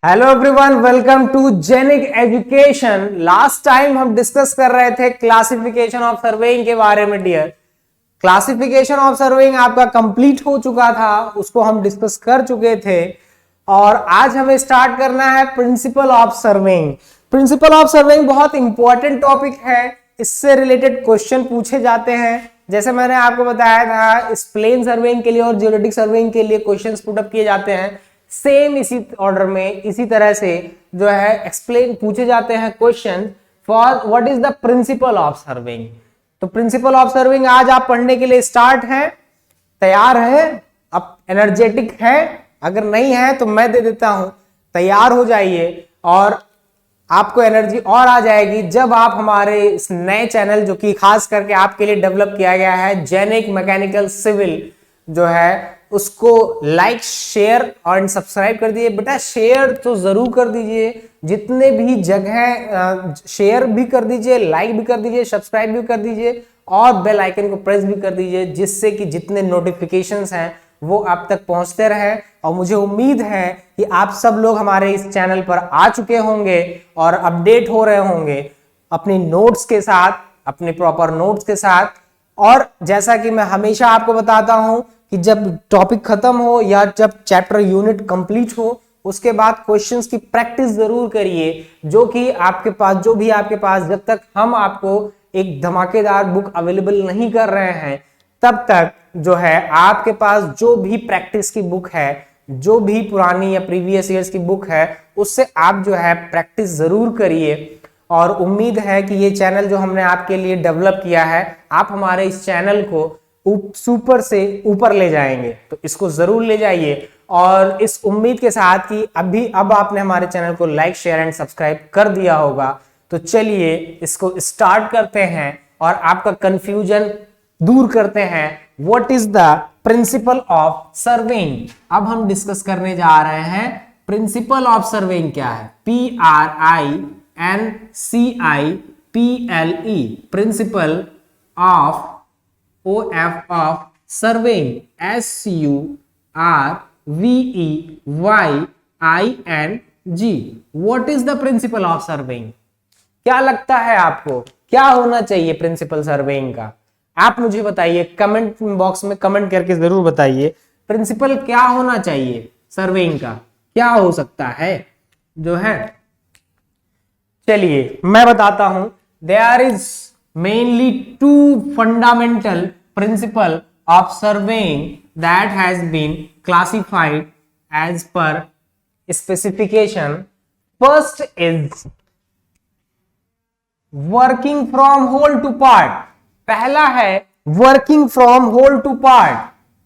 Hello everyone, welcome to Genic education. Last time हम discuss कर रहे थे क्लासिफिकेशन ऑफ सर्वेइंग के बारे में। डियर, क्लासिफिकेशन ऑफ सर्वेइंग आपका कंप्लीट हो चुका था, उसको हम डिस्कस कर चुके थे और आज हमें स्टार्ट करना है principal of surveying. Principal of surveying बहुत इंपॉर्टेंट टॉपिक है, इससे रिलेटेड क्वेश्चन पूछे जाते हैं। जैसे मैंने आपको बताया था, प्लेन सर्वेइंग के लिए और जियोलॉजिक सर्वेइंग के लिए क्वेश्चंस पुट अप किए जाते हैं। सेम इसी ऑर्डर में, इसी तरह से जो है एक्सप्लेन पूछे जाते हैं question for what is the principle of surveying. तो प्रिंसिपल ऑफ सर्वेइंग आज आप पढ़ने के लिए स्टार्ट हैं, तैयार हैं, अब एनर्जेटिक हैं? अगर नहीं है तो मैं दे देता हूं, तैयार हो जाइए और आपको एनर्जी और आ जाएगी जब आप हमारे इस नए चैनल जो कि खास करके आपके लिए डेवलप किया गया है, जेनिक मैकेनिकल सिविल जो है, उसको लाइक शेयर और सब्सक्राइब कर दीजिए। बेटा शेयर तो जरूर कर दीजिए, जितने भी जगह शेयर भी कर दीजिए, लाइक भी कर दीजिए, सब्सक्राइब भी कर दीजिए और बेल आइकन को प्रेस भी कर दीजिए, जिससे कि जितने नोटिफिकेशंस हैं वो आप तक पहुंचते रहे। और मुझे उम्मीद है कि आप सब लोग हमारे इस चैनल पर आ चुके होंगे और अपडेट हो रहे होंगे अपनी नोट्स के साथ, अपने प्रॉपर नोट्स के साथ। और जैसा कि मैं हमेशा आपको बताता हूं कि जब टॉपिक खत्म हो या जब चैप्टर यूनिट कंप्लीट हो, उसके बाद क्वेश्चंस की प्रैक्टिस जरूर करिए, जो भी आपके पास जब तक हम आपको एक धमाकेदार बुक अवेलेबल नहीं कर रहे हैं, तब तक जो है आपके पास जो भी प्रैक्टिस की बुक है, जो भी पुरानी या प्रीवियस ईयर्स की बुक है, उससे आप जो है प्रैक्टिस जरूर करिए। और उम्मीद है कि ये चैनल जो हमने आपके लिए डेवलप किया है, आप हमारे इस चैनल को सुपर से ऊपर ले जाएंगे। तो इसको जरूर ले जाइए और इस उम्मीद के साथ कि अब आपने हमारे चैनल को लाइक शेयर एंड सब्सक्राइब कर दिया होगा। तो चलिए इसको स्टार्ट करते हैं और आपका कंफ्यूजन दूर करते हैं। What is the principle of surveying? अब हम डिस्कस करने जा रहे हैं प्रिंसिपल ऑफ सर्वेइंग क्या है। PRINCIPLE, principle of OF of surveying, SURVEYING। What is the principle of surveying? क्या लगता है आपको, क्या होना चाहिए प्रिंसिपल सर्वेइंग का? आप मुझे बताइए, कमेंट बॉक्स में कमेंट करके जरूर बताइए, प्रिंसिपल क्या होना चाहिए सर्वेइंग का, क्या हो सकता है जो है। चलिए मैं बताता हूं। There is mainly two fundamental principle of surveying that has been classified as per specification. First is working from whole to part. पहला है working from whole to part.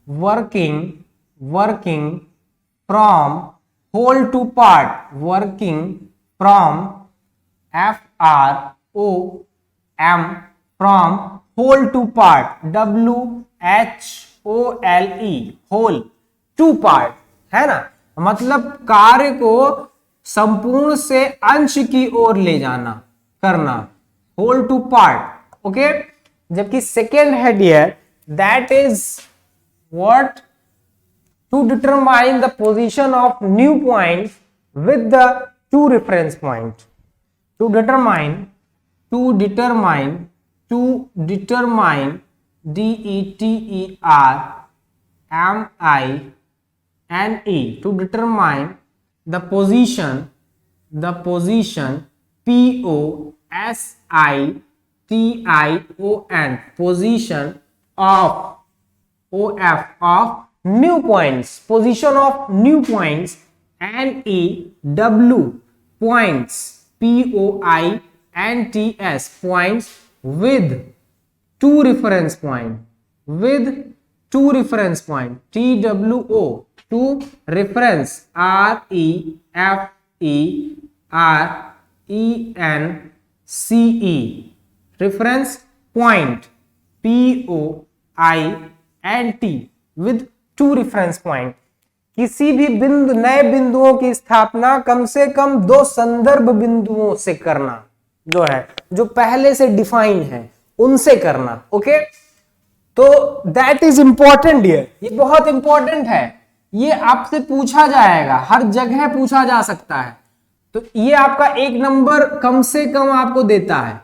working from whole to part. working from FROM from whole to part, WHOLE, whole to part, है ना। मतलब कार्य को संपूर्ण से अंश की ओर ले जाना, करना, whole to part, ओके। जबकि सेकेंड है dear, that is what, to determine the position of new point with the two reference point. to determine DETERMINE, to determine the position POSITION, position of new points, position of new points, NEW, points, POINTS, points with two reference point, TWO, two reference, REFERENCE, reference point, POINT with two reference point। किसी भी नए बिंदुओं की स्थापना कम से कम दो संदर्भ बिंदुओं से करना, जो है जो पहले से डिफाइन है उनसे करना, ओके। तो दैट इज इंपॉर्टेंट डियर, ये बहुत इंपॉर्टेंट है। ये आपसे पूछा जाएगा, हर जगह पूछा जा सकता है। तो ये आपका 1 नंबर कम से कम आपको देता है,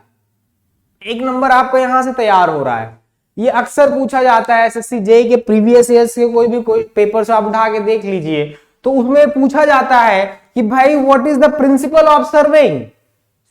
1 नंबर आपको यहां से तैयार हो रहा है। ये अक्सर पूछा जाता है एसएससी जेईई के प्रीवियस ईयर्स के कोई पेपर से आप उठा के देख लीजिए, तो उसमें पूछा जाता है कि भाई what is the principle of surveying.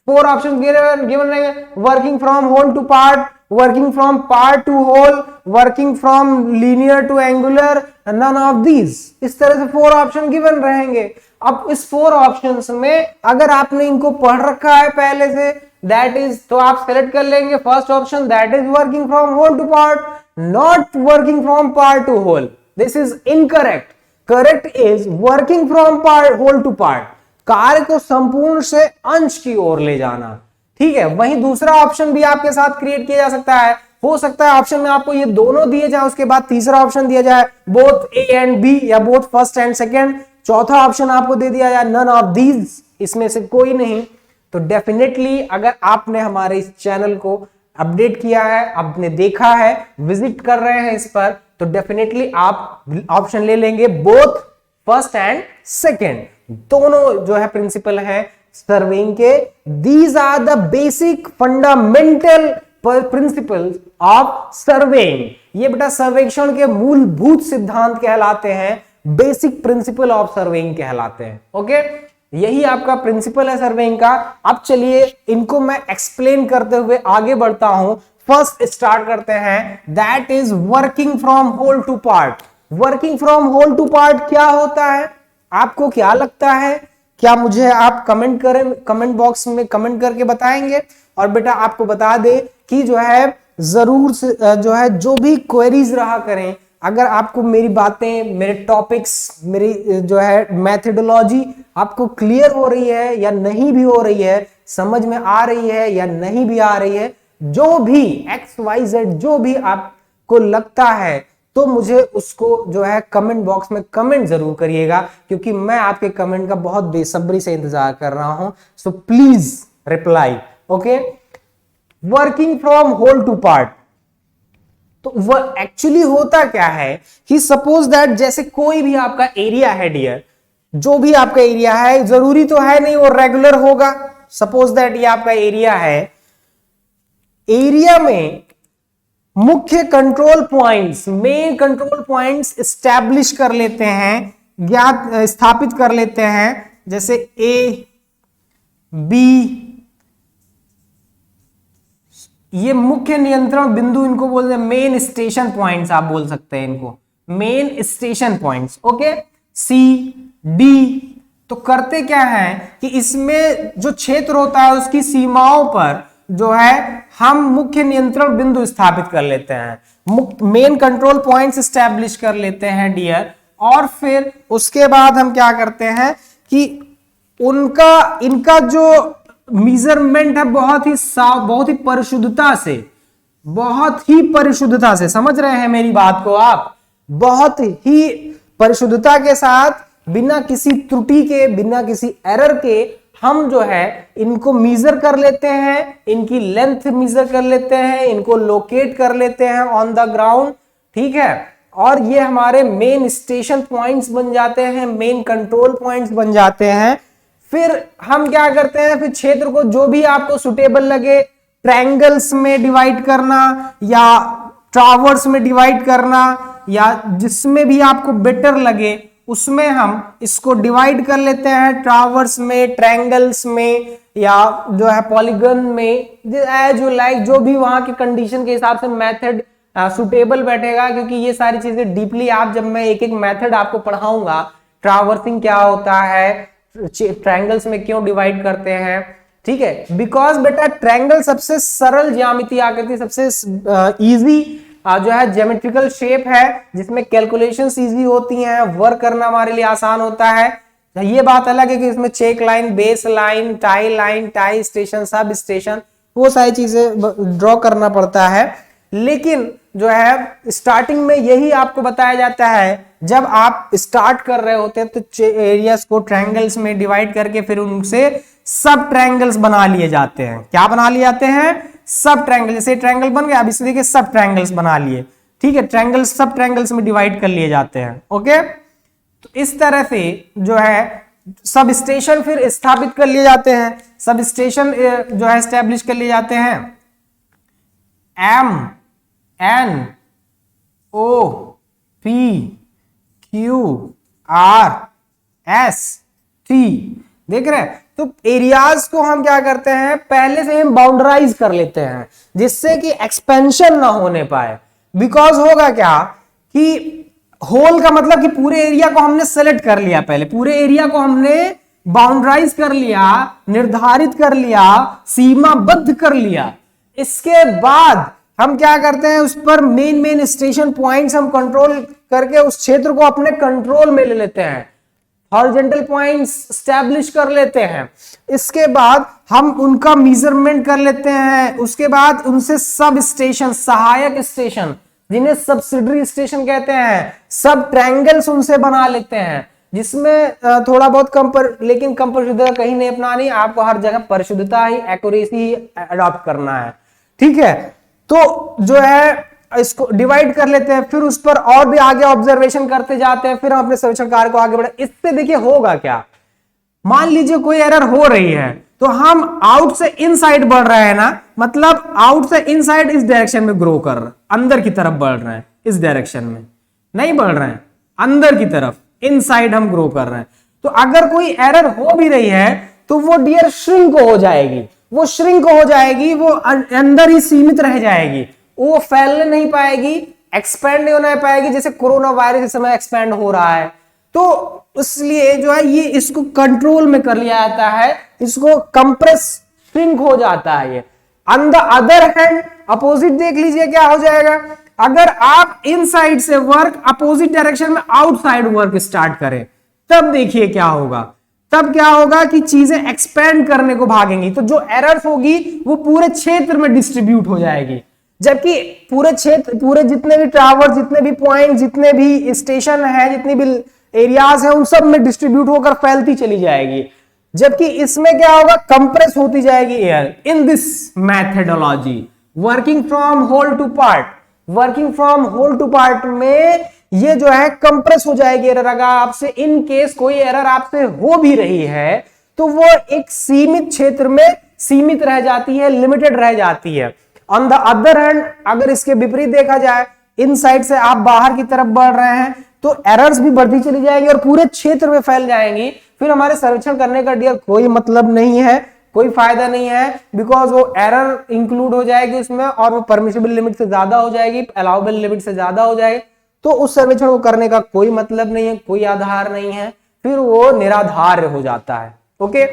4 option given है, working from whole to part, working from part to whole, working from linear to angular, none of these. इस तरह से 4 ऑप्शन गिवन रहेंगे। अब इस 4 ऑप्शंस में अगर आपने इनको पढ़ रखा है पहले से, दैट इज, तो आप सेलेक्ट कर लेंगे first option, that is working from whole to part, not working from part to whole. This is incorrect. Correct is working from part whole to part, कार्य को संपूर्ण से अंश की ओर ले जाना। ठीक है, वहीं दूसरा ऑप्शन भी आपके साथ क्रिएट किया जा सकता है। हो सकता है ऑप्शन में आपको ये दोनों दिए जाए, उसके बाद तीसरा ऑप्शन दिया जाए बोथ ए एंड बी, या बोथ फर्स्ट एंड सेकेंड। चौथा ऑप्शन आपको दे दिया जाए नन ऑफ दीज, इसमें से कोई नहीं। तो डेफिनेटली अगर आपने हमारे इस चैनल को अपडेट किया है, आपने देखा है, विजिट कर रहे हैं इस पर, तो डेफिनेटली आप ऑप्शन ले लेंगे बोथ फर्स्ट एंड सेकेंड। दोनों जो है प्रिंसिपल है सर्वेइंग के। These are the basic fundamental principles of surveying. ये बेटा सर्वेक्षण के मूलभूत सिद्धांत कहलाते हैं, बेसिक प्रिंसिपल ऑफ सर्वेइंग कहलाते हैं। ओके, यही आपका प्रिंसिपल है सर्वेइंग का। अब चलिए इनको मैं एक्सप्लेन करते हुए आगे बढ़ता हूं। फर्स्ट स्टार्ट करते हैं, that is working from whole to part. Working from whole to part क्या होता है, आपको क्या लगता है? क्या मुझे आप कमेंट करें, कमेंट बॉक्स में कमेंट करके बताएंगे। और बेटा आपको बता दे कि जो है जरूर से जो है जो भी क्वेरीज रहा करें, अगर आपको मेरी बातें, मेरे टॉपिक्स, मेरी जो है मैथडोलॉजी आपको क्लियर हो रही है या नहीं भी हो रही है, समझ में आ रही है या नहीं भी आ रही है, जो भी XYZ जो भी आपको लगता है, तो मुझे उसको जो है कमेंट बॉक्स में कमेंट जरूर करिएगा, क्योंकि मैं आपके कमेंट का बहुत बेसब्री से इंतजार कर रहा हूं। So please reply. Okay, working from whole to part, तो वह एक्चुअली होता क्या है कि सपोज दैट जैसे कोई भी आपका एरिया है डियर, जो भी आपका एरिया है, जरूरी तो है नहीं वो रेगुलर होगा। सपोज दैट ये आपका एरिया है, एरिया में मुख्य control points, main control points establish कर लेते हैं, ज्ञात स्थापित कर लेते हैं, जैसे ए बी, ये मुख्य नियंत्रण बिंदु इनको बोलते हैं मेन स्टेशन पॉइंट्स, आप बोल सकते हैं इनको main station points. Okay, C D, तो करते क्या है कि इसमें जो क्षेत्र होता है उसकी सीमाओं पर जो है हम मुख्य नियंत्रण बिंदु स्थापित कर लेते हैं, मेन कंट्रोल पॉइंट्स एस्टैब्लिश कर लेते हैं डियर। और फिर उसके बाद हम क्या करते हैं कि इनका जो मेजरमेंट है बहुत ही साफ, बहुत ही परिशुद्धता से, बहुत ही परिशुद्धता से, समझ रहे हैं मेरी बात को आप, बहुत ही परिशुद्धता के साथ, बिना किसी त्रुटि के, बिना किसी एरर के हम जो है इनको मेजर कर लेते हैं, इनकी लेंथ मेजर कर लेते हैं, इनको लोकेट कर लेते हैं ऑन द ग्राउंड। ठीक है, और ये हमारे मेन स्टेशन पॉइंट्स बन जाते हैं, मेन कंट्रोल पॉइंट्स बन जाते हैं। फिर हम क्या करते हैं, फिर क्षेत्र को जो भी आपको सुटेबल लगे, ट्रायंगल्स में डिवाइड करना या टावर्स में डिवाइड करना, या जिसमें भी आपको बेटर लगे उसमें हम इसको डिवाइड कर लेते हैं, टावर्स में, ट्रायंगल्स में, या जो है पॉलीगन में, जो लाइक जो भी वहां की कंडीशन के हिसाब से मेथड सुटेबल बैठेगा। क्योंकि ये सारी चीजें डीपली आप, जब मैं एक एक मेथड आपको पढ़ाऊंगा, ट्रावर्सिंग क्या होता है, ट्रायंगल्स में क्यों डिवाइड करते हैं, ठीक है, बिकॉज बेटा ट्रायंगल सबसे सरल ज्यामिति आकृति, सबसे इजी जो है ज्योमेट्रिकल शेप है, जिसमें कैलकुलेशंस इजी होती हैं, वर्क करना हमारे लिए आसान होता है। ये बात अलग है कि इसमें check line, base line, tie station, sub station, वो सारी चीजें ड्रॉ करना पड़ता है। लेकिन जो है स्टार्टिंग में यही आपको बताया जाता है, जब आप स्टार्ट कर रहे होते हैं तो एरियाज को ट्रायंगल्स में डिवाइड करके फिर उनसे सब ट्रायंगल्स बना लिए जाते हैं। क्या बना लिए जाते हैं? सब ट्रायंगल। जैसे ट्रायंगल बन गया, अब इसे देखिए सब ट्रायंगल्स बना लिए। ठीक है, ट्रायंगल्स सब ट्रायंगल्स में डिवाइड कर लिए जाते हैं। ओके, तो इस तरह से जो है सब स्टेशन फिर स्थापित कर लिए जाते हैं, सब स्टेशन जो है एस्टेब्लिश कर लिए जाते हैं। MNOPQRST देख रहे हैं। तो एरियाज को हम क्या करते हैं, पहले से हम बाउंड्राइज कर लेते हैं जिससे कि एक्सपेंशन ना होने पाए। बिकॉज होगा क्या कि होल का मतलब कि पूरे एरिया को हमने सेलेक्ट कर लिया, पहले पूरे एरिया को हमने बाउंड्राइज कर लिया, निर्धारित कर लिया, सीमाबद्ध कर लिया। इसके बाद हम क्या करते हैं, उस पर मेन स्टेशन पॉइंट्स हम कंट्रोल करके उस क्षेत्र को अपने कंट्रोल में ले लेते हैं, हॉरिजॉन्टल पॉइंट्स स्टैब्लिश कर लेते हैं। इसके बाद हम उनका मेजरमेंट कर लेते हैं। उसके बाद उनसे सब स्टेशन, सहायक स्टेशन जिन्हें सब्सिडरी स्टेशन कहते हैं, सब ट्रायंगल्स उनसे बना लेते हैं, जिसमें थोड़ा बहुत लेकिन कम परिशुद्धता कहीं नहीं अपनानी, आपको हर जगह परिशुद्धता ही, एक्यूरेसी अडॉप्ट करना है। ठीक है, तो जो है इसको डिवाइड कर लेते हैं, फिर उस पर और भी आगे ऑब्जर्वेशन करते जाते हैं, फिर हम अपने सर्वेक्षण कार्य को आगे बढ़े। इससे देखिए होगा क्या, मान लीजिए कोई एरर हो रही है तो हम आउट से इनसाइड बढ़ रहे हैं ना, मतलब आउट से इनसाइड इस डायरेक्शन में ग्रो कर रहे हैं, अंदर की तरफ बढ़ रहे हैं, इस डायरेक्शन में नहीं बढ़ रहे हैं, अंदर की तरफ इनसाइड हम ग्रो कर रहे हैं। तो अगर कोई एरर हो भी रही है तो वो डियर श्रिंक हो जाएगी, वो श्रिंक हो जाएगी, वो अंदर ही सीमित रह जाएगी, वो फैलने नहीं पाएगी, एक्सपैंड नहीं होना पाएगी, जैसे कोरोना वायरस इस समय एक्सपैंड हो रहा है। तो इसलिए जो है ये इसको कंट्रोल में कर लिया जाता है, इसको कंप्रेस, श्रिंक हो जाता है ये। On the other hand opposite देख लीजिए क्या हो जाएगा, अगर आप इनसाइड से वर्क अपोजिट डायरेक्शन में आउटसाइड वर्क स्टार्ट करें, तब देखिए क्या होगा, तब क्या होगा कि चीजें एक्सपेंड करने को भागेंगी। तो जो एरर्स होगी वो पूरे क्षेत्र में डिस्ट्रीब्यूट हो जाएगी, जबकि पूरे क्षेत्र, पूरे जितने भी टावर, जितने भी पॉइंट, जितने भी स्टेशन है, जितनी भी एरियाज है, उन सब में डिस्ट्रीब्यूट होकर फैलती चली जाएगी। जबकि इसमें क्या होगा, कंप्रेस होती जाएगी air. In this methodology working from whole to part, working from whole to part में ये जो है कंप्रेस हो जाएगी एरर। अगर आपसे इन केस कोई एरर आपसे हो भी रही है तो वो एक सीमित क्षेत्र में सीमित रह जाती है, लिमिटेड रह जाती है। ऑन द अदर हैंड अगर इसके विपरीत देखा जाए, इन साइड से आप बाहर की तरफ बढ़ रहे हैं तो एरर्स भी बढ़ती चली जाएंगी और पूरे क्षेत्र में फैल जाएंगी। फिर हमारे सर्वेक्षण करने का डियर कोई मतलब नहीं है, कोई फायदा नहीं है, बिकॉज वो एरर इंक्लूड हो जाएगी उसमें और वो परमिसिबल लिमिट से ज्यादा हो जाएगी, अलाउबल लिमिट से ज्यादा हो जाएगी। तो उस सर्वेक्षण को करने का कोई मतलब नहीं है, कोई आधार नहीं है, फिर वो निराधार हो जाता है। ओके,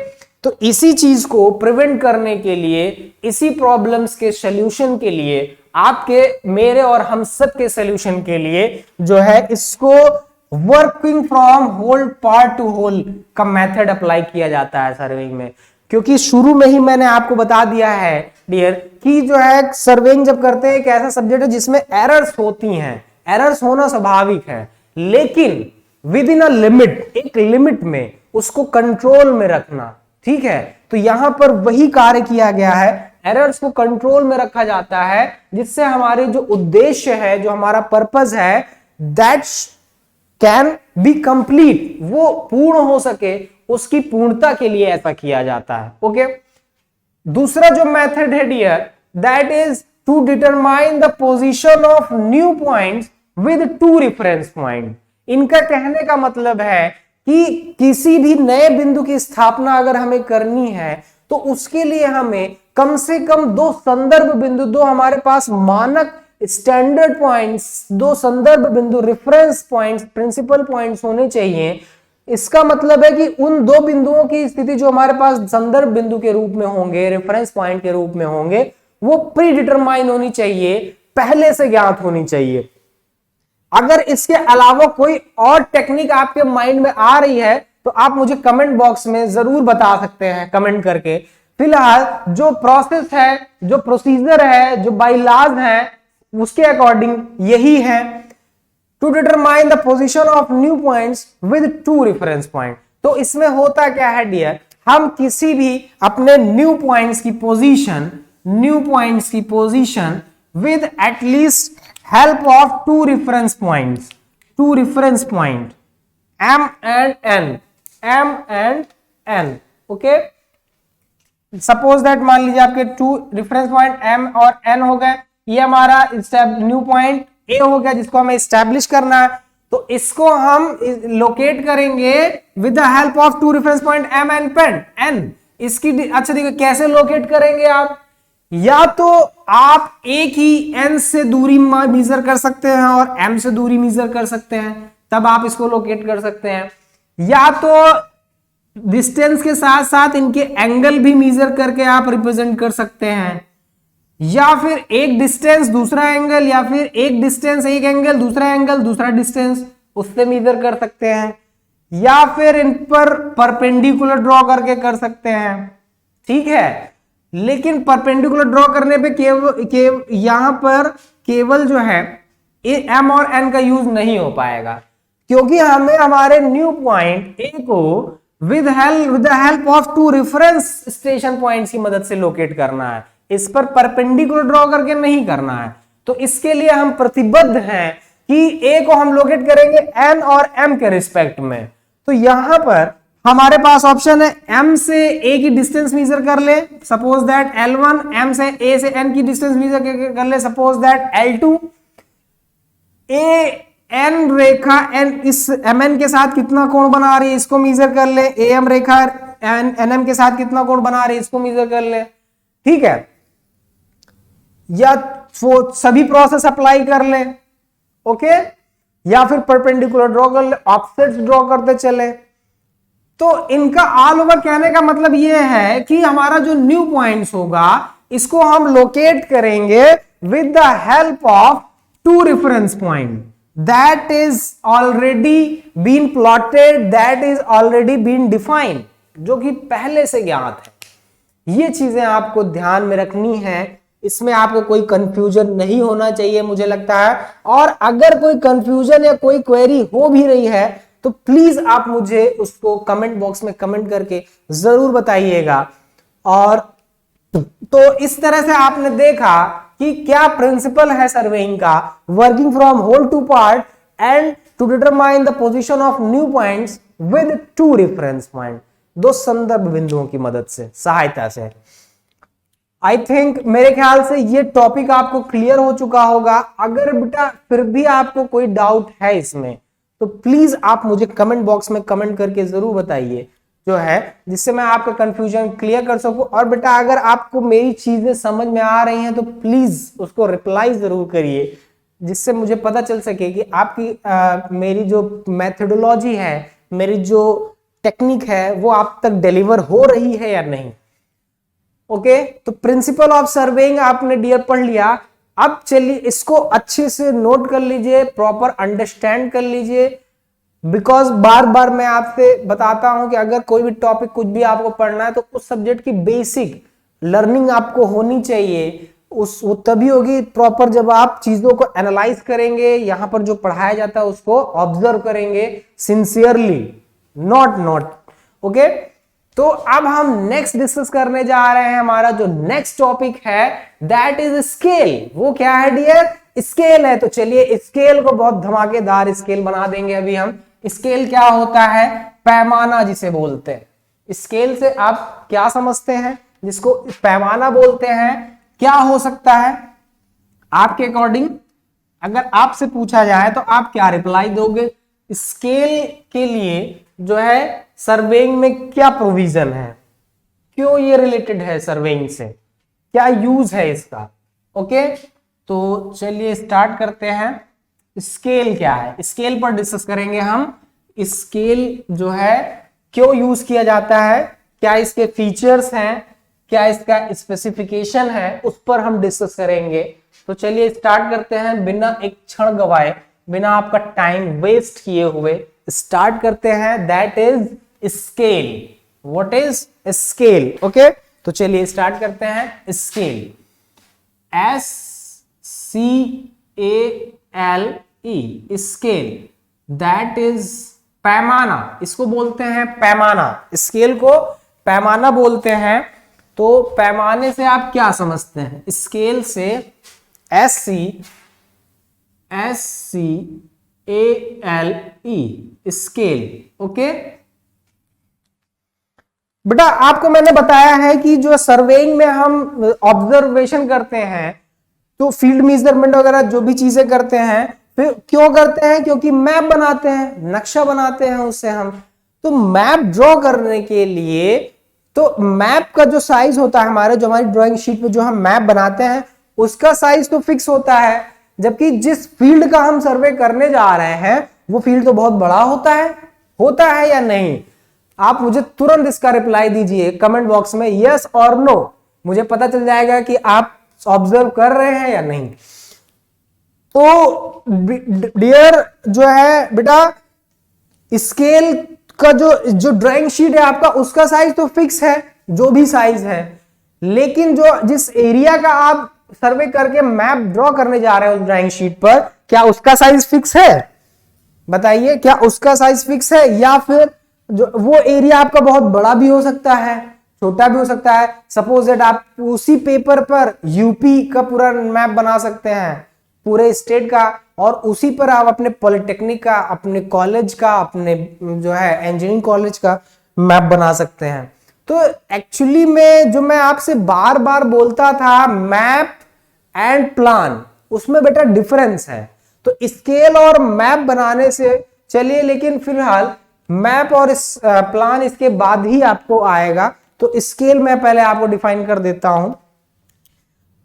तो इसी चीज को प्रिवेंट करने के लिए, इसी प्रॉब्लम्स के सॉल्यूशन के लिए, आपके, मेरे और हम सब के सॉल्यूशन के लिए जो है इसको working from whole part to whole का मेथड अप्लाई किया जाता है सर्वेइंग में। क्योंकि शुरू में ही मैंने आपको बता दिया है डियर कि जो है सर्वेइंग जब करते हैं एक ऐसा सब्जेक्ट है जिसमें एरर्स होती हैं, एरर्स होना स्वाभाविक है, लेकिन विद इन अ लिमिट, एक लिमिट में उसको कंट्रोल में रखना। ठीक है, तो यहां पर वही कार्य किया गया है, एरर्स को कंट्रोल में रखा जाता है जिससे हमारे जो उद्देश्य है, जो हमारा पर्पस है, दैट कैन बी कंप्लीट, वो पूर्ण हो सके, उसकी पूर्णता के लिए ऐसा किया जाता है। ओके, दूसरा जो मेथड है dear, that is to determine the position of new points with two reference point. इनका कहने का मतलब है कि किसी भी नए बिंदु की स्थापना अगर हमें करनी है तो उसके लिए हमें कम से कम दो संदर्भ बिंदु, दो हमारे पास मानक स्टैंडर्ड पॉइंट्स, दो संदर्भ बिंदु, रेफरेंस पॉइंट्स, प्रिंसिपल पॉइंट्स होने चाहिए। इसका मतलब है कि उन दो बिंदुओं की स्थिति जो हमारे पास संदर्भ बिंदु के रूप में होंगे, रेफरेंस पॉइंट के रूप में होंगे, वो प्री डिटरमाइन होनी चाहिए, पहले से ज्ञात होनी चाहिए। अगर इसके अलावा कोई और टेक्निक आपके माइंड में आ रही है तो आप मुझे कमेंट बॉक्स में जरूर बता सकते हैं कमेंट करके। फिलहाल जो प्रोसेस है, जो प्रोसीजर है, जो बाय लॉज है, उसके अकॉर्डिंग यही है, to determine the position of new points with two reference point. तो इसमें होता क्या है डियर, हम किसी भी अपने न्यू पॉइंट्स की पोजीशन, न्यू पॉइंट्स की position with at least help of two reference points, two reference point, m and n, m and n, okay. Suppose that मान लीजिए आपके टू रेफरेंस पॉइंट m और n हो गए, ये हमारा न्यू पॉइंट a हो गया जिसको हमें एस्टेब्लिश करना है। तो इसको हम लोकेट करेंगे with the help of two reference point m and n। इसकी अच्छा देखिए कैसे लोकेट करेंगे आप, या तो आप एक ही n से दूरी मेजर कर सकते हैं और m से दूरी मेजर कर सकते हैं, तब आप इसको लोकेट कर सकते हैं, या तो डिस्टेंस के साथ साथ इनके एंगल भी मेजर करके आप रिप्रेजेंट कर सकते हैं, या फिर एक डिस्टेंस दूसरा एंगल, या फिर एक डिस्टेंस एक एंगल दूसरा एंगल दूसरा डिस्टेंस उससे मेजर कर सकते हैं, या फिर इन पर परपेंडिकुलर ड्रॉ करके कर सकते हैं, ठीक है। लेकिन परपेंडिकुलर ड्रॉ करने पे यहां पर केवल जो है m और n का यूज नहीं हो पाएगा, क्योंकि हमें हमारे न्यू पॉइंट a को with the help of two reference station points की मदद से लोकेट करना है, इस पर परपेंडिकुलर ड्रॉ करके नहीं करना है। तो इसके लिए हम प्रतिबद्ध हैं कि a को हम लोकेट करेंगे n और m के रिस्पेक्ट में। तो यहां पर हमारे पास ऑप्शन है m से a की डिस्टेंस मेजर कर ले, सपोज दैट L1, m से a से n की डिस्टेंस मेजर कर ले, suppose that L2, a n Rekha n इस mn के साथ कितना कोण बना रही है इसको मेजर कर ले, am रेखा nm के साथ कितना कोण बना रही है इसको मेजर कर ले, ठीक है। या सभी प्रोसेस अप्लाई कर ले, ओके, या फिर परपेंडिकुलर ड्रॉ कर ले, ऑफसेट्स ड्रॉ करते चले। तो इनका ऑल ओवर कहने का मतलब यह है कि हमारा जो न्यू पॉइंट्स होगा इसको हम लोकेट करेंगे with the help of two reference point that is already been plotted, that is already been defined, जो कि पहले से ज्ञात है। ये चीजें आपको ध्यान में रखनी है, इसमें आपको कोई कंफ्यूजन नहीं होना चाहिए मुझे लगता है। और अगर कोई कंफ्यूजन या कोई क्वेरी हो भी रही है तो प्लीज आप मुझे उसको कमेंट बॉक्स में कमेंट करके जरूर बताइएगा। और तो इस तरह से आपने देखा कि क्या प्रिंसिपल है सर्वेइंग का, working from whole to part and to determine the position of new points with two reference point, दो संदर्भ बिंदुओं की मदद से सहायता से। आई थिंक मेरे ख्याल से ये टॉपिक आपको क्लियर हो चुका होगा। अगर बेटा फिर भी आपको कोई डाउट है इसमें तो प्लीज आप मुझे कमेंट बॉक्स में कमेंट करके जरूर बताइए, जो है जिससे मैं आपका कंफ्यूजन क्लियर कर सकूं। और बेटा अगर आपको मेरी चीजें समझ में आ रही हैं तो प्लीज उसको रिप्लाई जरूर करिए, जिससे मुझे पता चल सके कि आपकी मेरी जो मेथोडोलॉजी है, मेरी जो टेक्निक है वो आप तक डिलीवर हो रही है या नहीं। ओके, तो प्रिंसिपल ऑफ सर्वेइंग आपने डियर पढ़ लिया। अब चलिए इसको अच्छे से नोट कर लीजिए, प्रॉपर अंडरस्टैंड कर लीजिए, बिकॉज बार बार मैं आपसे बताता हूं कि अगर कोई भी टॉपिक कुछ भी आपको पढ़ना है तो उस सब्जेक्ट की बेसिक लर्निंग आपको होनी चाहिए। वो तभी होगी प्रॉपर जब आप चीजों को एनालाइज करेंगे, यहां पर जो पढ़ाया जाता है उसको ऑब्जर्व करेंगे सिंसियरली, नॉट ओके। तो अब हम नेक्स्ट डिस्कस करने जा रहे हैं, हमारा जो नेक्स्ट टॉपिक है दैट इज स्केल। वो क्या है डियर? स्केल है। तो चलिए स्केल को बहुत धमाकेदार स्केल बना देंगे अभी हम। स्केल क्या होता है? पैमाना जिसे बोलते हैं। स्केल से आप क्या समझते हैं जिसको पैमाना बोलते हैं? क्या हो सकता है आपके अकॉर्डिंग? अगर आपसे पूछा जाए तो आप क्या रिप्लाई दोगे? स्केल के लिए जो है सर्वेइंग में क्या प्रोविजन है, क्यों ये रिलेटेड है सर्वेइंग से, क्या यूज है इसका? ओके, तो चलिए स्टार्ट करते हैं। स्केल क्या है, स्केल पर डिस्कस करेंगे हम। स्केल जो है क्यों यूज किया जाता है, क्या इसके फीचर्स हैं, क्या इसका स्पेसिफिकेशन है, उस पर हम डिस्कस करेंगे। तो चलिए स्टार्ट करते हैं बिना एक क्षण गवाए, बिना आपका टाइम वेस्ट किए हुए स्टार्ट करते हैं। That is scale. What is scale? Okay, तो चलिए स्टार्ट करते हैं। Scale, SCALE, scale, that is पैमाना। इसको बोलते हैं पैमाना, स्केल को पैमाना बोलते हैं। तो पैमाने से आप क्या समझते हैं? स्केल से ALE स्केल। ओके बेटा, आपको मैंने बताया है कि जो सर्वेइंग में हम ऑब्जर्वेशन करते हैं तो फील्ड मेजरमेंट वगैरह जो भी चीजें करते हैं, फिर क्यों करते हैं? क्योंकि मैप बनाते हैं, नक्शा बनाते हैं उससे हम। तो मैप ड्रॉ करने के लिए, तो मैप का जो साइज होता है हमारे, जो हमारी ड्राइंग शीट पे जो हम मैप बनाते हैं उसका साइज तो फिक्स होता है, जबकि जिस फील्ड का हम सर्वे करने जा रहे हैं वो फील्ड तो बहुत बड़ा होता है या नहीं? आप मुझे तुरंत इसका रिप्लाई दीजिए कमेंट बॉक्स में, यस और नो। मुझे पता चल जाएगा कि आप ऑब्जर्व कर रहे हैं या नहीं। तो डियर जो है बेटा, स्केल का जो ड्राइंग शीट है आपका, उसका साइज तो फिक्स है, जो भी साइज है, लेकिन जो जिस एरिया का आप सर्वे करके मैप ड्रॉ करने जा रहे हैं उस ड्राइंग शीट पर, क्या उसका साइज फिक्स है? बताइए, क्या उसका साइज फिक्स है? या फिर जो वो एरिया आपका बहुत बड़ा भी हो सकता है, छोटा भी हो सकता है। सपोज दैट आप उसी पेपर पर यूपी का पूरा मैप बना सकते हैं, पूरे स्टेट का, और उसी पर आप अपने पॉलिटेक्निक का, अपने कॉलेज का, अपने जो है इंजीनियरिंग कॉलेज का मैप बना सकते हैं। तो एक्चुअली में जो मैं आपसे बार बार बोलता था मैप एंड प्लान, उसमें बेटा डिफरेंस है। तो स्केल और मैप बनाने से चलिए, लेकिन फिलहाल मैप और प्लान इसके बाद ही आपको आएगा। तो स्केल मैं पहले आपको डिफाइन कर देता हूं।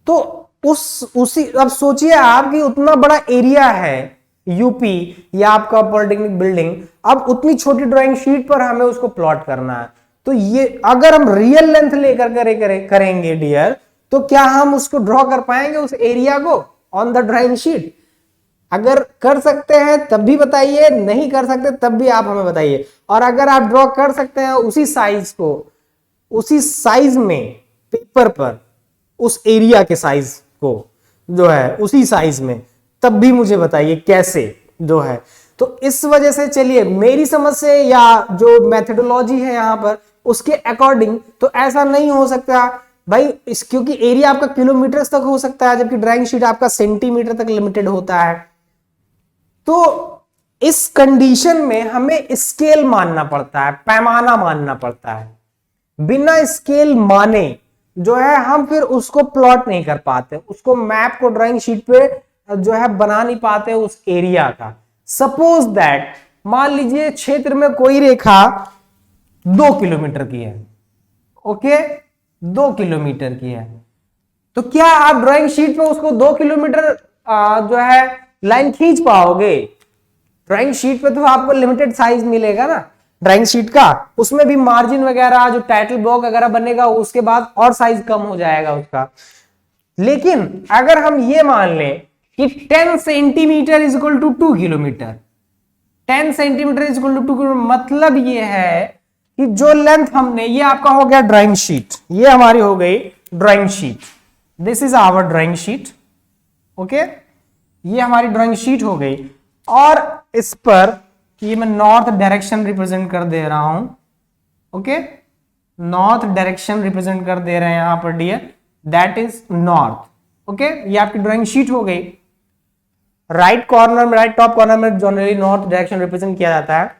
तो उसी अब सोचिए आप कि उतना बड़ा एरिया है यूपी या आपका पॉलिटेक्निक बिल्डिंग, अब उतनी छोटी ड्राइंग शीट पर हमें उसको प्लॉट करना है। तो ये अगर हम रियल लेंथ लेकर करेंगे डियर, तो क्या हम उसको ड्रॉ कर पाएंगे उस एरिया को ऑन द ड्राइंग शीट? अगर कर सकते हैं तब भी बताइए, नहीं कर सकते तब भी आप हमें बताइए। और अगर आप ड्रॉ कर सकते हैं उसी साइज को, उसी साइज में पेपर पर, उस एरिया के साइज को जो है उसी साइज में, तब भी मुझे बताइए कैसे जो है। तो इस वजह से चलिए, मेरी समझ से या जो मेथोडोलॉजी है यहां पर उसके अकॉर्डिंग तो ऐसा नहीं हो सकता भाई, क्योंकि एरिया आपका किलोमीटर तक हो सकता है, जबकि ड्राइंग शीट आपका सेंटीमीटर तक लिमिटेड होता है। तो इस कंडीशन में हमें स्केल मानना पड़ता है, पैमाना मानना पड़ता है। बिना स्केल माने जो है हम फिर उसको प्लॉट नहीं कर पाते, उसको मैप को ड्राइंग शीट पे जो है बना नहीं पाते उस एरिया का। सपोज दैट मान लीजिए क्षेत्र में कोई रेखा 2 किलोमीटर की है, ओके, 2 किलोमीटर की है। तो क्या आप ड्राइंग शीट पे उसको 2 किलोमीटर जो है लाइन खींच पाओगे? ड्राइंग शीट पे तो आपको लिमिटेड साइज मिलेगा ना ड्राइंग शीट का, उसमें भी मार्जिन वगैरह जो टाइटल ब्लॉक वगैरह बनेगा उसके बाद और साइज कम हो जाएगा उसका। लेकिन अगर हम ये मान लें कि 10 centimetre is equal to 2 kilometre, 10 centimetre is equal to 2 kilometre, मतलब ये है कि जो लेंथ हमने, ये आपका हो गया ड्राइंग शीट, ये हमारी हो गई drawing sheet, this is our drawing sheet, okay, ये हमारी ड्राइंग शीट हो गई। और इस पर ये मैं नॉर्थ डायरेक्शन रिप्रेजेंट कर दे रहा हूं, ओके, नॉर्थ डायरेक्शन रिप्रेजेंट कर दे रहे हैं यहां पर dear, that is north, okay. ये आपकी ड्राइंग शीट हो गई। राइट कॉर्नर में, राइट टॉप कॉर्नर में जनरली नॉर्थ डायरेक्शन रिप्रेजेंट किया जाता है।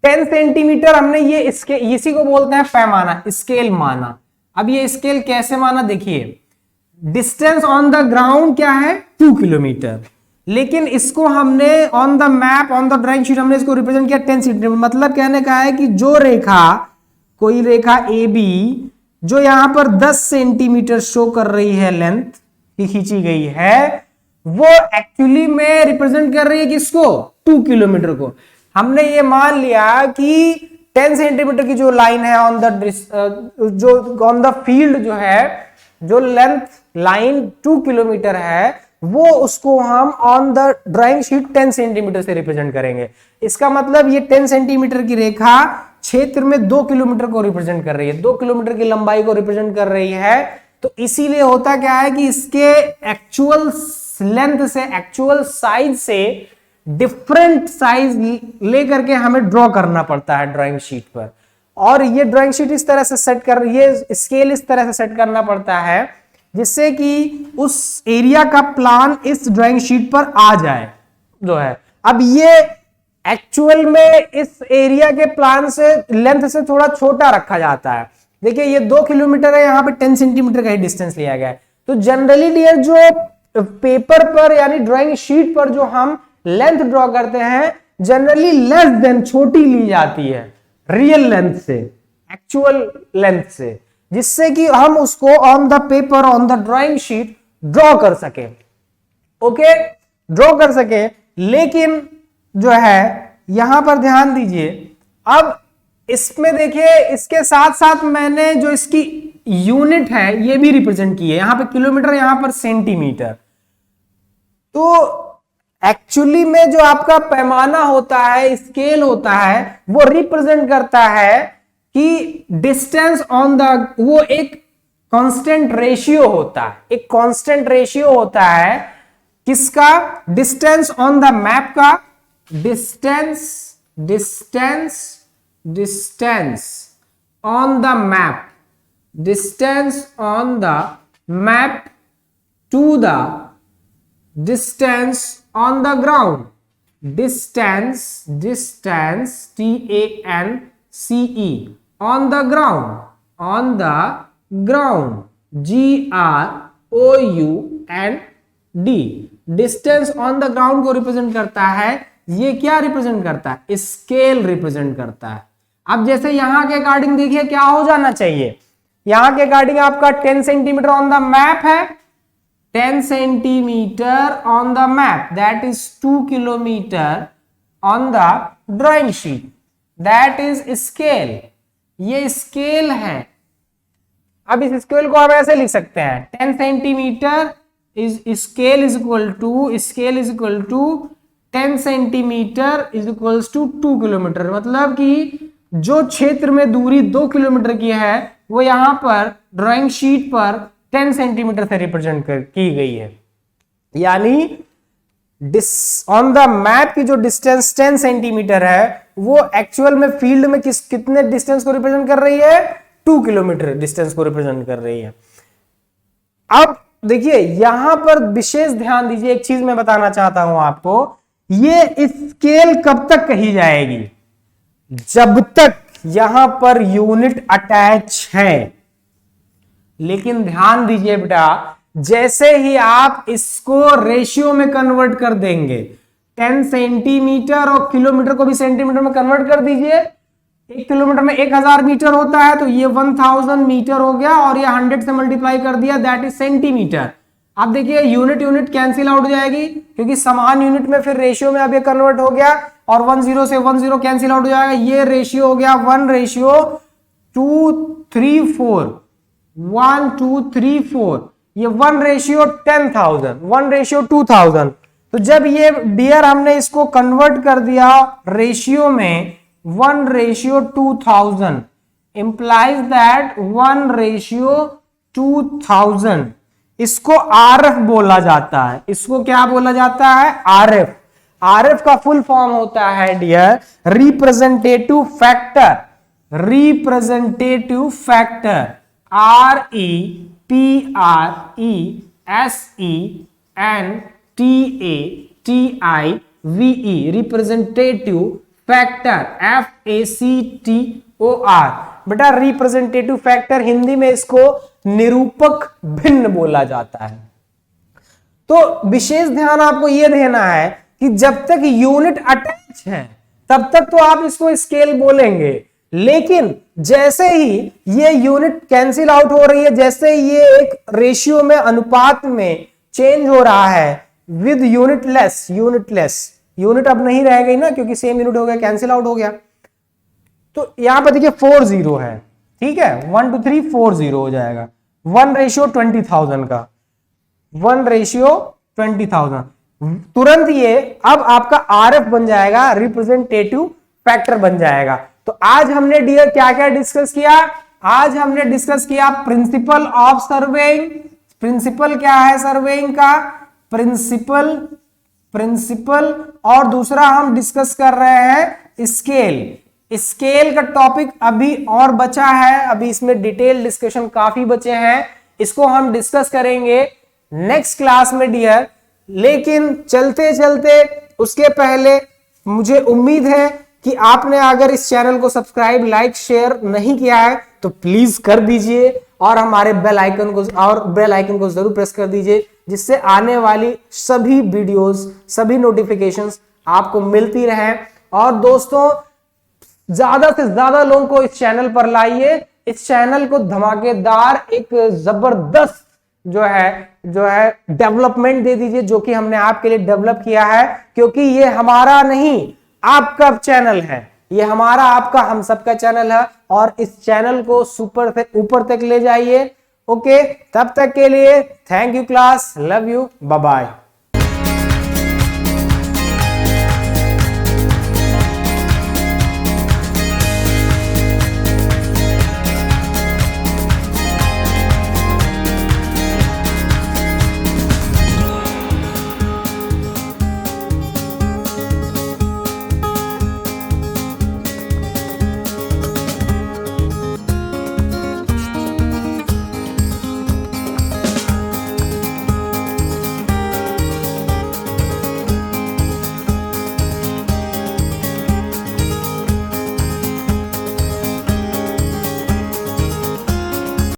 10 सेंटीमीटर हमने ये इसी को बोलते हैं पैमाना, स्केल माना। अब ये स्केल कैसे माना देखिए, डिस्टेंस ऑन द ग्राउंड क्या है 2 किलोमीटर, लेकिन इसको हमने on the map, on the drawing sheet हमने इसको रिप्रेजेंट किया 10 सेंटीमीटर। मतलब कहने का है कि जो रेखा, कोई रेखा ए बी जो यहां पर 10 सेंटीमीटर शो कर रही है, लेंथ की खींची गई है, वो एक्चुअली में रिप्रेजेंट कर रही है किसको, 2 किलोमीटर को। हमने ये मान लिया कि 10 सेंटीमीटर की जो लाइन है ऑन द जो ऑन द फील्ड जो है, जो लेंथ लाइन 2 किलोमीटर है, वो उसको हम on the drawing sheet 10 centimetre से रिप्रेजेंट करेंगे। इसका मतलब ये 10 सेंटीमीटर की रेखा क्षेत्र में 2 किलोमीटर को रिप्रेजेंट कर रही है, 2 किलोमीटर की लंबाई को रिप्रेजेंट कर रही है। तो इसीलिए होता क्या है कि इसके एक्चुअल लेंथ से, एक्चुअल साइज से डिफरेंट साइज लेकर के हमें ड्रॉ करना पड़ता है ड्राइंग शीट पर। और ये ड्राइंग शीट इस तरह से सेट कर, ये स्केल इस तरह से सेट करना पड़ता है जिससे कि उस एरिया का प्लान इस ड्राइंग शीट पर आ जाए जो है। अब ये एक्चुअल में इस एरिया के प्लान से लेंथ से थोड़ा छोटा रखा जाता है। देखिए ये 2 किलोमीटर है, यहाँ पे 10 सेंटीमीटर का ही डिस्टेंस लिया गया है। तो जनरली डियर जो पेपर पर यानी ड्राइंग शीट पर जो हम लेंथ ड्रॉ करते हैं जनरली लेस देन छोटी ली जाती है रियल लेंथ से, एक्चुअल लेंथ से, जिससे कि हम उसको on the paper on the drawing sheet draw कर सके। ओके, ड्रॉ कर सके। लेकिन जो है यहां पर ध्यान दीजिए, अब इसमें देखिए इसके साथ साथ मैंने जो इसकी यूनिट है ये भी रिप्रेजेंट की है, यहां पे किलोमीटर, यहां पर सेंटीमीटर। तो एक्चुअली में जो आपका पैमाना होता है, स्केल होता है, वो रिप्रेजेंट करता है कि डिस्टेंस ऑन द, वो एक कांस्टेंट रेशियो होता है, एक कांस्टेंट रेशियो होता है किसका, डिस्टेंस ऑन द मैप का, distance on the map, distance on the map to the distance on the ground, distance TANCE on the ground, GROUND, distance on the ground को represent करता है। ये क्या represent करता है, स्केल रिप्रेजेंट करता है। अब जैसे यहां के अकॉर्डिंग देखिए क्या हो जाना चाहिए, यहां के अकॉर्डिंग आपका 10 सेंटीमीटर ऑन द मैप है, 10 centimetre on the map, that is 2 kilometre on the drawing sheet, that is scale. ये स्केल है। अब इस स्केल को आप ऐसे लिख सकते हैं, 10 centimetre is scale is equal to 10 centimetre is equals to 2 kilometre. मतलब कि जो क्षेत्र में दूरी 2 किलोमीटर की है वो यहां पर ड्राइंग शीट पर 10 सेंटीमीटर से रिप्रेजेंट की गई है। यानी ऑन द मैप की जो डिस्टेंस 10 सेंटीमीटर है वो एक्चुअल में फील्ड में कितने डिस्टेंस को रिप्रेजेंट कर रही है, 2 किलोमीटर डिस्टेंस को रिप्रेजेंट कर रही है। अब देखिए यहां पर विशेष ध्यान दीजिए, एक चीज मैं बताना चाहता हूं आपको, ये स्केल कब तक कही जाएगी, जब तक यहां पर यूनिट अटैच है। लेकिन ध्यान दीजिए बेटा, जैसे ही आप इसको रेशियो में कन्वर्ट कर देंगे, 10 सेंटीमीटर और किलोमीटर को भी सेंटीमीटर में कन्वर्ट कर दीजिए, 1 किलोमीटर में 1000 मीटर होता है, तो ये 1000 मीटर हो गया, और ये 100 से मल्टीप्लाई कर दिया, दैट इज सेंटीमीटर। अब देखिए यूनिट कैंसिल आउट हो जाएगी, क्योंकि समान यूनिट में फिर रेशियो में अब ये कन्वर्ट हो गया, और 10 से 10 कैंसिल आउट हो जाएगा, ये रेशियो हो गया 1:234, 1:234, ये 1:10,000, 1:2000। तो जब ये डियर हमने इसको कन्वर्ट कर दिया रेशियो में 1:2000, इंप्लाइज दैट 1:2000, इसको आरएफ बोला जाता है। इसको क्या बोला जाता है, आरएफ। आरएफ का फुल फॉर्म होता है dear representative factor, representative factor, REPRESENTATIVE, representative factor, FACTOR। बेटा रिप्रेजेंटेटिव फैक्टर हिंदी में इसको निरूपक भिन्न बोला जाता है। तो विशेष ध्यान आपको यह देना है कि जब तक यूनिट अटैच है तब तक तो आप इसको स्केल बोलेंगे, लेकिन जैसे ही ये यूनिट कैंसिल आउट हो रही है, जैसे ये एक रेशियो में, अनुपात में चेंज हो रहा है विद यूनिटलेस, यूनिट अब नहीं रह गई ना, क्योंकि सेम यूनिट हो गया, कैंसिल आउट हो गया। तो यहां पर देखिए 40 है, ठीक है, 1 2 3 40 हो जाएगा, 1:20,000 का, 1:20,000। तुरंत ये अब आपका आरएफ बन जाएगा, रिप्रेजेंटेटिव फैक्टर बन जाएगा। तो आज हमने डियर क्या क्या डिस्कस किया, आज हमने डिस्कस किया प्रिंसिपल ऑफ सर्वेइंग। प्रिंसिपल क्या है सर्वेइंग का, प्रिंसिपल, और दूसरा हम डिस्कस कर रहे हैं स्केल का टॉपिक अभी और बचा है, अभी इसमें डिटेल डिस्कशन काफी बचे हैं, इसको हम डिस्कस करेंगे नेक्स्ट क्लास में डियर। लेकिन चलते चलते उसके पहले मुझे उम्मीद है कि आपने अगर इस चैनल को सब्सक्राइब, लाइक, शेयर नहीं किया है तो प्लीज कर दीजिए और हमारे बेल आइकन को जरूर प्रेस कर दीजिए, जिससे आने वाली सभी वीडियोस, सभी नोटिफिकेशंस आपको मिलती रहें। और दोस्तों, ज्यादा से ज्यादा लोगों को इस चैनल पर लाइए, इस चैनल को धमाकेदार एक जबरदस्त जो है डेवलपमेंट दे दीजिए, जो कि हमने आपके लिए डेवलप किया है, क्योंकि ये हमारा नहीं आपका चैनल है, ये हमारा, आपका, हम सबका चैनल है। और इस चैनल को सुपर से ऊपर तक ले जाइए। ओके, तब तक के लिए thank you class, love you, bye bye.